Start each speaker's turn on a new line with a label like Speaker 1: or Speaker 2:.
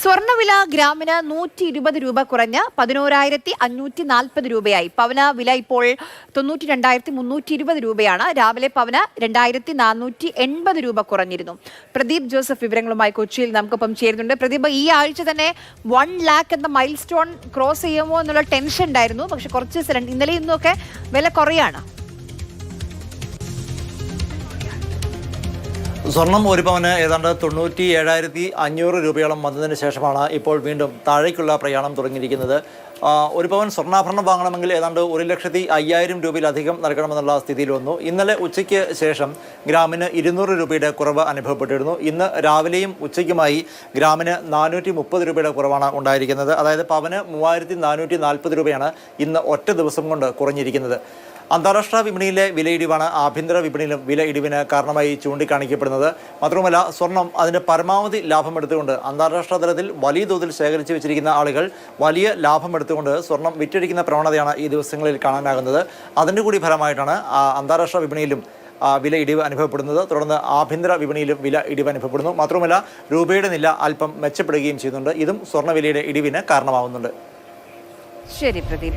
Speaker 1: സ്വർണ്ണവില ഗ്രാമിന് 120 രൂപ കുറഞ്ഞ് 11,540 രൂപയായി. പവന വില ഇപ്പോൾ 92,320 രൂപയാണ്. രാവിലെ പവന് 2,480 രൂപ കുറഞ്ഞിരുന്നു. പ്രദീപ് ജോസഫ് വിവരങ്ങളുമായി കൊച്ചിയിൽ നമുക്കൊപ്പം ചേരുന്നുണ്ട്. പ്രദീപ്, ഈ ആഴ്ച തന്നെ 1 lakh എന്ന മൈൽ സ്റ്റോൺ ക്രോസ് ചെയ്യുമോ എന്നുള്ള ടെൻഷൻ ഉണ്ടായിരുന്നു. പക്ഷെ കുറച്ച് ഇന്നലെ ഇന്നൊക്കെ വില കുറയാണ്.
Speaker 2: സ്വർണം ഒരു പവന് ഏതാണ്ട് 97,500 രൂപയോളം വന്നതിന് ശേഷമാണ് ഇപ്പോൾ വീണ്ടും താഴേക്കുള്ള പ്രയാണം തുടങ്ങിയിരിക്കുന്നത്. ഒരു പവൻ സ്വർണ്ണാഭരണം വാങ്ങണമെങ്കിൽ ഏതാണ്ട് 1,05,000 രൂപയിലധികം നൽകണമെന്നുള്ള സ്ഥിതിയിൽ വന്നു. ഇന്നലെ ഉച്ചയ്ക്ക് ശേഷം ഗ്രാമിന് 200 രൂപയുടെ കുറവ് അനുഭവപ്പെട്ടിരുന്നു. ഇന്ന് രാവിലെയും ഉച്ചയ്ക്കുമായി ഗ്രാമിന് 430 രൂപയുടെ കുറവാണ് ഉണ്ടായിരിക്കുന്നത്. അതായത് പവന് 3,440 രൂപയാണ് ഇന്ന് ഒറ്റ ദിവസം കൊണ്ട് കുറഞ്ഞിരിക്കുന്നത്. അന്താരാഷ്ട്ര വിപണിയിലെ വിലയിടിവാണ് ആഭ്യന്തര വിപണിയിലും വില ഇടിവിന് കാരണമായി ചൂണ്ടിക്കാണിക്കപ്പെടുന്നത്. മാത്രമല്ല, സ്വർണം അതിൻ്റെ പരമാവധി ലാഭമെടുത്തുകൊണ്ട് അന്താരാഷ്ട്ര തലത്തിൽ വലിയ തോതിൽ ശേഖരിച്ചു വെച്ചിരിക്കുന്ന ആളുകൾ വലിയ ലാഭമെടുത്തുകൊണ്ട് സ്വർണം വിറ്റഴിക്കുന്ന പ്രവണതയാണ് ഈ ദിവസങ്ങളിൽ കാണാനാകുന്നത്. അതിൻ്റെ കൂടി ഫലമായിട്ടാണ് അന്താരാഷ്ട്ര വിപണിയിലും വില ഇടിവ് അനുഭവപ്പെടുന്നത്. തുടർന്ന് ആഭ്യന്തര വിപണിയിലും വില ഇടിവ് അനുഭവപ്പെടുന്നു. മാത്രമല്ല, രൂപയുടെ നില അല്പം മെച്ചപ്പെടുകയും ചെയ്യുന്നുണ്ട്. ഇതും സ്വർണ്ണവിലയുടെ ഇടിവിന് കാരണമാവുന്നുണ്ട്.
Speaker 1: ശരി പ്രദീപ്.